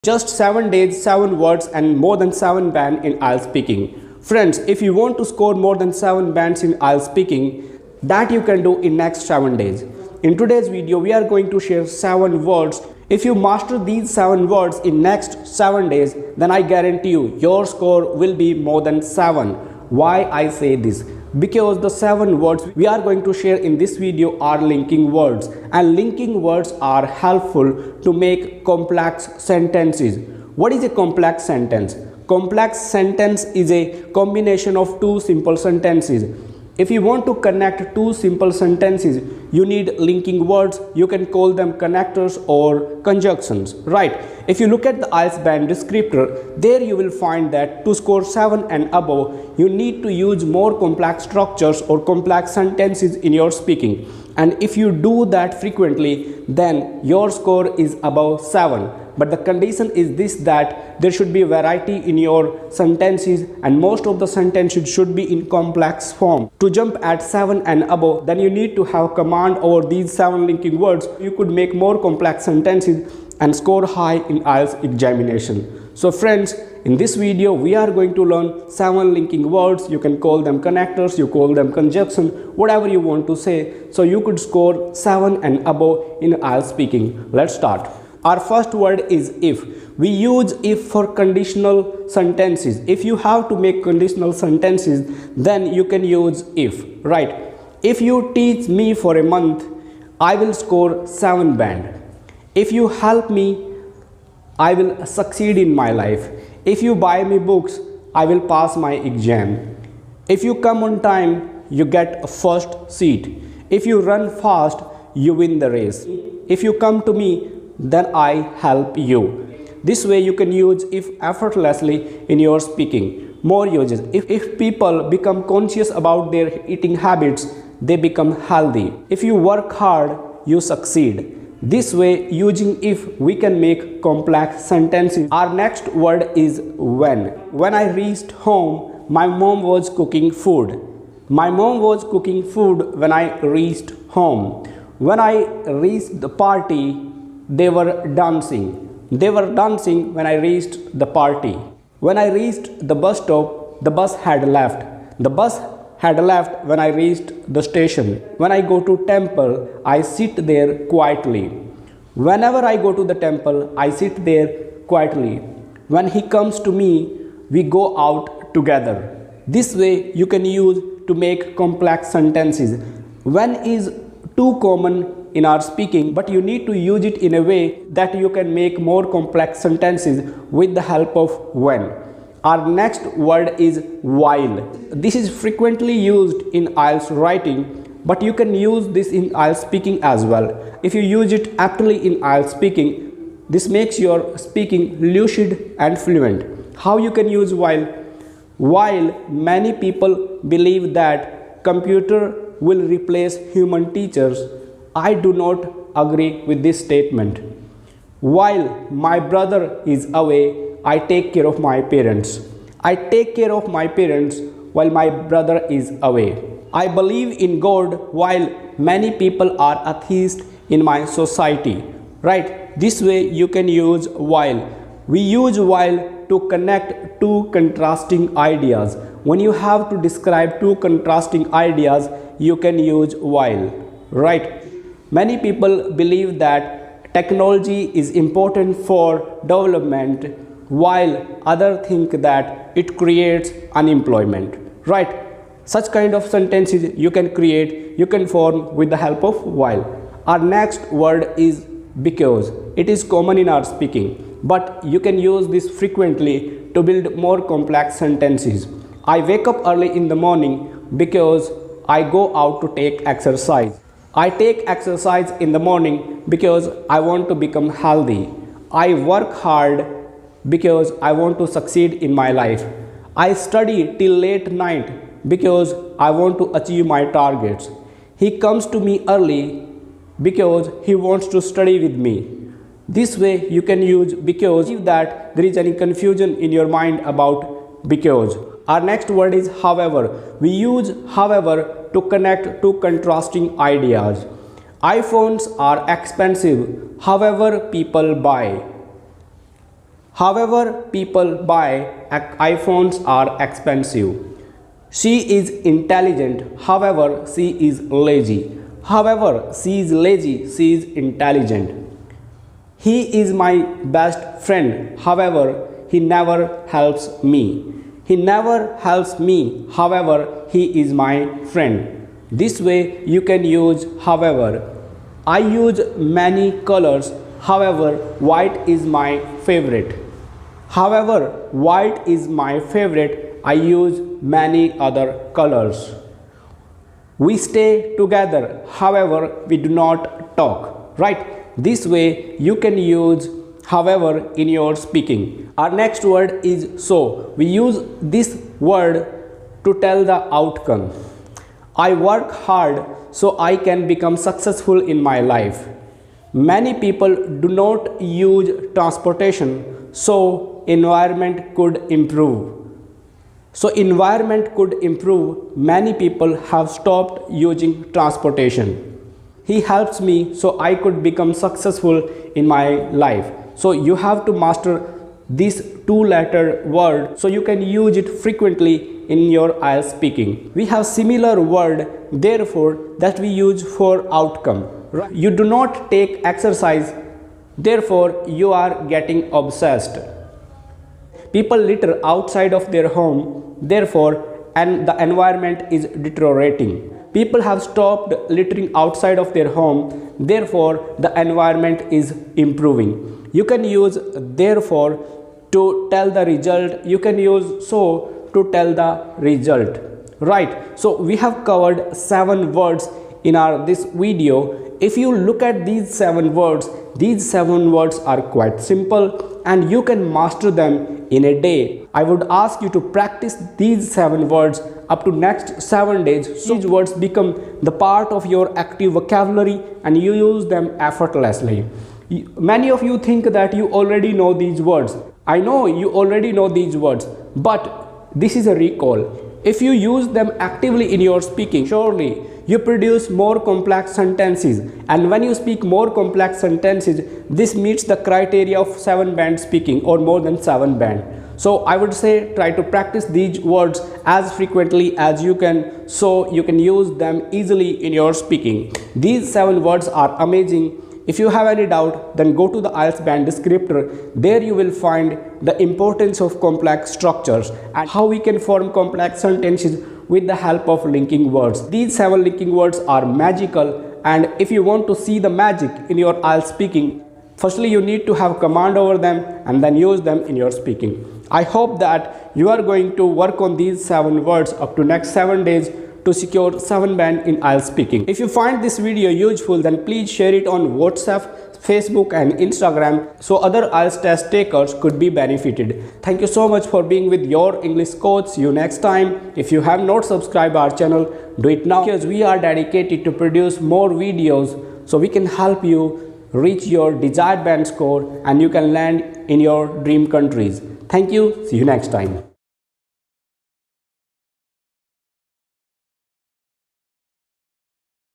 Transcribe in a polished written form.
Just 7 days, 7 words and more than 7 band in IELTS speaking. Friends, if you want to score more than 7 bands in IELTS speaking, that you can do in next 7 days. In today's video, we are going to share 7 words. If you master these 7 words in next 7 days, then I guarantee you, your score will be more than 7. Why I say this? Because the 7 words we are going to share in this video are linking words, and linking words are helpful to make complex sentences. What is a complex sentence? Complex sentence is a combination of two simple sentences. If you want to connect two simple sentences, you need linking words. You can call them connectors or conjunctions, right? If you look at the IELTS band descriptor, there you will find that to score 7 and above, you need to use more complex structures or complex sentences in your speaking. And if you do that frequently, then your score is above 7. But the condition is this, that there should be variety in your sentences and most of the sentences should be in complex form. To jump at 7 and above, then you need to have command over these 7 linking words. You could make more complex sentences and score high in IELTS examination. So friends, in this video we are going to learn 7 linking words. You can call them connectors, you call them conjunction, whatever you want to say, so you could score 7 and above in IELTS speaking. Let's start. Our first word is if. We use if for conditional sentences. If you have to make conditional sentences, then you can use if, right? If you teach me for a month, I will score 7 band. If you help me, I will succeed in my life. If you buy me books, I will pass my exam. If you come on time, you get a first seat. If you run fast, you win the race. If you come to me, then I help you. This way you can use if effortlessly in your speaking. More uses. If people become conscious about their eating habits, they become healthy. If you work hard, you succeed. This way, using if, we can make complex sentences. Our next word is when. When I reached home, my mom was cooking food. My mom was cooking food when I reached home. When I reached the party, they were dancing. They were dancing when I reached the party. When I reached the bus stop, the bus had left. The bus had left when I reached the station. When I go to temple, I sit there quietly. Whenever I go to the temple, I sit there quietly. When he comes to me, we go out together. This way you can use to make complex sentences. When is too common in our speaking, but you need to use it in a way that you can make more complex sentences with the help of when. Our next word is while. This is frequently used in IELTS writing, but you can use this in IELTS speaking as well. If you use it aptly in IELTS speaking, this makes your speaking lucid and fluent. How you can use while? While many people believe that computer will replace human teachers, I do not agree with this statement. While my brother is away, I take care of my parents. I take care of my parents while my brother is away. I believe in God while many people are atheists in my society. Right? This way you can use while. We use while to connect two contrasting ideas. When you have to describe two contrasting ideas, you can use while. Right? Many people believe that technology is important for development, while others think that it creates unemployment. Right? Such kind of sentences you can create, you can form with the help of while. Our next word is because. It is common in our speaking, but you can use this frequently to build more complex sentences. I wake up early in the morning because I go out to take exercise. I take exercise in the morning because I want to become healthy. I work hard because I want to succeed in my life. I study till late night because I want to achieve my targets. He comes to me early because he wants to study with me. This way you can use because if that there is any confusion in your mind about because. Our next word is however. We use however to connect two contrasting ideas. iPhones are expensive, however people buy. However, people buy iPhones are expensive. She is intelligent, however, she is lazy. However, she is lazy, she is intelligent. He is my best friend, however, he never helps me. He never helps me, however, he is my friend. This way you can use however. I use many colors, however, white is my favorite. However, white is my favorite. I use many other colors. We stay together, however, we do not talk. Right? This way you can use however in your speaking. Our next word is so. We use this word to tell the outcome. I work hard so I can become successful in my life. Many people do not use transportation, so environment could improve. So environment could improve. Many people have stopped using transportation. He helps me so I could become successful in my life. So you have to master this two-letter word so you can use it frequently in your IELTS speaking. We have similar word therefore that we use for outcome. You do not take exercise, therefore you are getting obsessed. People litter outside of their home, therefore and the environment is deteriorating. People have stopped littering outside of their home, therefore the environment is improving. You can use therefore to tell the result. You can use so to tell the result. Right? So we have covered 7 words in this video. If you look at these 7 words are quite simple and you can master them in a day. I would ask you to practice these 7 words up to next 7 days. So these words become the part of your active vocabulary and you use them effortlessly. Many of you think that you already know these words. I know you already know these words, but this is a recall. If you use them actively in your speaking, surely you produce more complex sentences, and when you speak more complex sentences, this meets the criteria of 7 band speaking or more than 7 band. So I would say try to practice these words as frequently as you can so you can use them easily in your speaking. These 7 words are amazing. If you have any doubt, then go to the IELTS band descriptor. There you will find the importance of complex structures and how we can form complex sentences with the help of linking words. These 7 linking words are magical, and if you want to see the magic in your IELTS speaking, firstly you need to have command over them and then use them in your speaking. I hope that you are going to work on these 7 words up to next 7 days to secure 7 band in IELTS speaking. If you find this video useful, then please share it on WhatsApp, Facebook and Instagram so other IELTS test takers could be benefited. Thank you so much for being with your English coach. See you next time. If you have not subscribed our channel, do it now because we are dedicated to produce more videos so we can help you reach your desired band score and you can land in your dream countries. Thank you. See you next time.